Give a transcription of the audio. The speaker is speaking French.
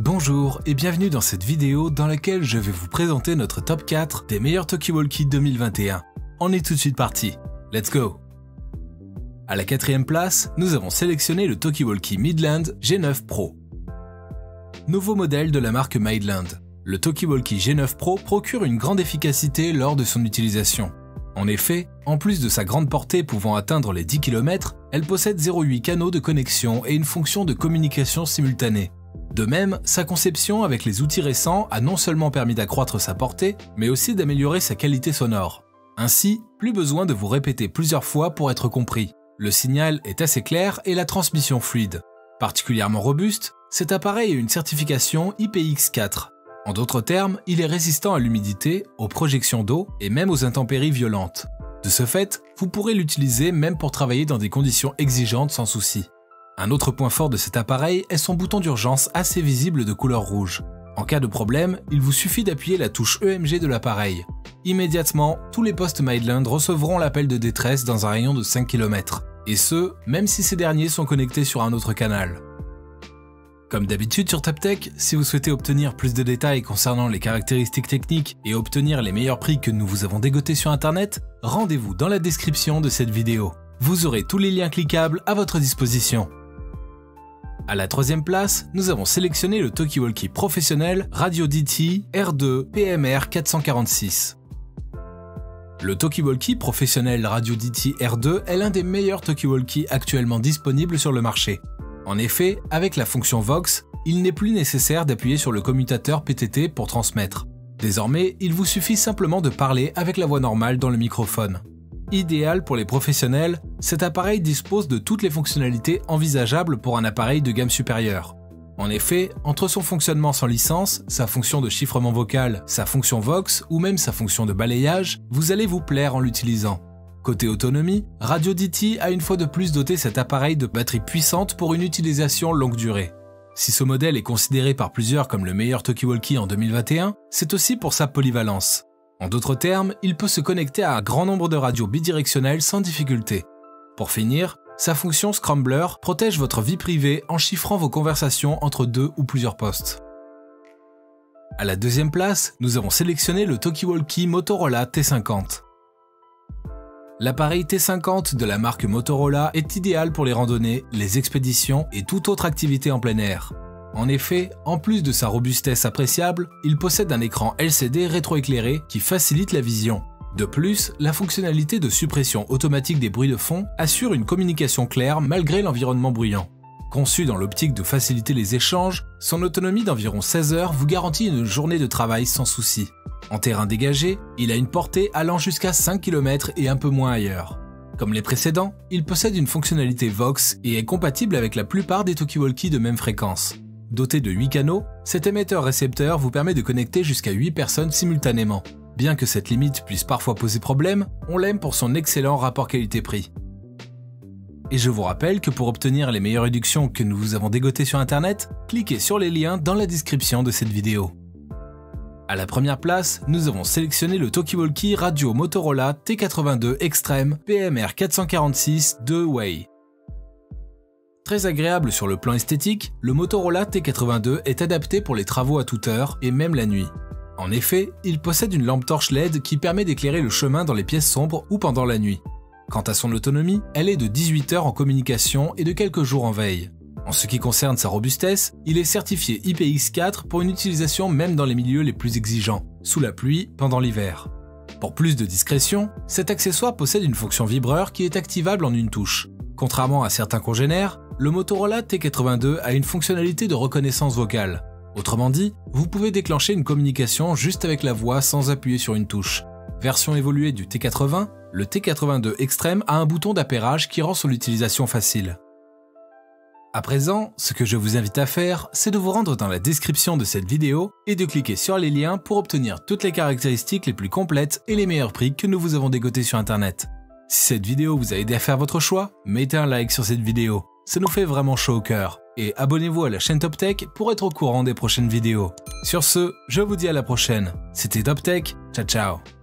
Bonjour et bienvenue dans cette vidéo dans laquelle je vais vous présenter notre top 4 des meilleurs talkie-walkie 2021. On est tout de suite parti, let's go! À la 4e place, nous avons sélectionné le talkie-walkie Midland G9 Pro. Nouveau modèle de la marque Midland, le talkie-walkie G9 Pro procure une grande efficacité lors de son utilisation. En effet, en plus de sa grande portée pouvant atteindre les 10 km, elle possède 0,8 canaux de connexion et une fonction de communication simultanée. De même, sa conception avec les outils récents a non seulement permis d'accroître sa portée, mais aussi d'améliorer sa qualité sonore. Ainsi, plus besoin de vous répéter plusieurs fois pour être compris. Le signal est assez clair et la transmission fluide. Particulièrement robuste, cet appareil a une certification IPX4. En d'autres termes, il est résistant à l'humidité, aux projections d'eau et même aux intempéries violentes. De ce fait, vous pourrez l'utiliser même pour travailler dans des conditions exigeantes sans souci. Un autre point fort de cet appareil est son bouton d'urgence assez visible de couleur rouge. En cas de problème, il vous suffit d'appuyer la touche EMG de l'appareil. Immédiatement, tous les postes Midland recevront l'appel de détresse dans un rayon de 5 km. Et ce, même si ces derniers sont connectés sur un autre canal. Comme d'habitude sur TopTech, si vous souhaitez obtenir plus de détails concernant les caractéristiques techniques et obtenir les meilleurs prix que nous vous avons dégotés sur internet, rendez-vous dans la description de cette vidéo. Vous aurez tous les liens cliquables à votre disposition. À la 3e place, nous avons sélectionné le talkie-walkie professionnel Radio DT R2 PMR 446. Le talkie-walkie professionnel Radio DT R2 est l'un des meilleurs talkie-walkie actuellement disponibles sur le marché. En effet, avec la fonction Vox, il n'est plus nécessaire d'appuyer sur le commutateur PTT pour transmettre. Désormais, il vous suffit simplement de parler avec la voix normale dans le microphone. Idéal pour les professionnels, cet appareil dispose de toutes les fonctionnalités envisageables pour un appareil de gamme supérieure. En effet, entre son fonctionnement sans licence, sa fonction de chiffrement vocal, sa fonction Vox ou même sa fonction de balayage, vous allez vous plaire en l'utilisant. Côté autonomie, Radio DT a une fois de plus doté cet appareil de batterie puissante pour une utilisation longue durée. Si ce modèle est considéré par plusieurs comme le meilleur talkie-walkie en 2021, c'est aussi pour sa polyvalence. En d'autres termes, il peut se connecter à un grand nombre de radios bidirectionnelles sans difficulté. Pour finir, sa fonction Scrambler protège votre vie privée en chiffrant vos conversations entre deux ou plusieurs postes. À la 2e place, nous avons sélectionné le talkie-walkie Motorola T50. L'appareil T50 de la marque Motorola est idéal pour les randonnées, les expéditions et toute autre activité en plein air. En effet, en plus de sa robustesse appréciable, il possède un écran LCD rétroéclairé qui facilite la vision. De plus, la fonctionnalité de suppression automatique des bruits de fond assure une communication claire malgré l'environnement bruyant. Conçu dans l'optique de faciliter les échanges, son autonomie d'environ 16 heures vous garantit une journée de travail sans souci. En terrain dégagé, il a une portée allant jusqu'à 5 km et un peu moins ailleurs. Comme les précédents, il possède une fonctionnalité Vox et est compatible avec la plupart des talkie-walkie de même fréquence. Doté de 8 canaux, cet émetteur-récepteur vous permet de connecter jusqu'à 8 personnes simultanément. Bien que cette limite puisse parfois poser problème, on l'aime pour son excellent rapport qualité-prix. Et je vous rappelle que pour obtenir les meilleures réductions que nous vous avons dégotées sur internet, cliquez sur les liens dans la description de cette vidéo. À la 1re place, nous avons sélectionné le talkie-walkie radio Motorola T82 Extreme PMR 446 2-Way. Très agréable sur le plan esthétique, le Motorola T82 est adapté pour les travaux à toute heure et même la nuit. En effet, il possède une lampe torche LED qui permet d'éclairer le chemin dans les pièces sombres ou pendant la nuit. Quant à son autonomie, elle est de 18 heures en communication et de quelques jours en veille. En ce qui concerne sa robustesse, il est certifié IPX4 pour une utilisation même dans les milieux les plus exigeants, sous la pluie, pendant l'hiver. Pour plus de discrétion, cet accessoire possède une fonction vibreur qui est activable en une touche. Contrairement à certains congénères, le Motorola T82 a une fonctionnalité de reconnaissance vocale. Autrement dit, vous pouvez déclencher une communication juste avec la voix sans appuyer sur une touche. Version évoluée du T80, le T82 Extreme a un bouton d'appairage qui rend son utilisation facile. À présent, ce que je vous invite à faire, c'est de vous rendre dans la description de cette vidéo et de cliquer sur les liens pour obtenir toutes les caractéristiques les plus complètes et les meilleurs prix que nous vous avons dégotés sur internet. Si cette vidéo vous a aidé à faire votre choix, mettez un like sur cette vidéo. Ça nous fait vraiment chaud au cœur. Et abonnez-vous à la chaîne TopTech pour être au courant des prochaines vidéos. Sur ce, je vous dis à la prochaine. C'était TopTech, ciao ciao.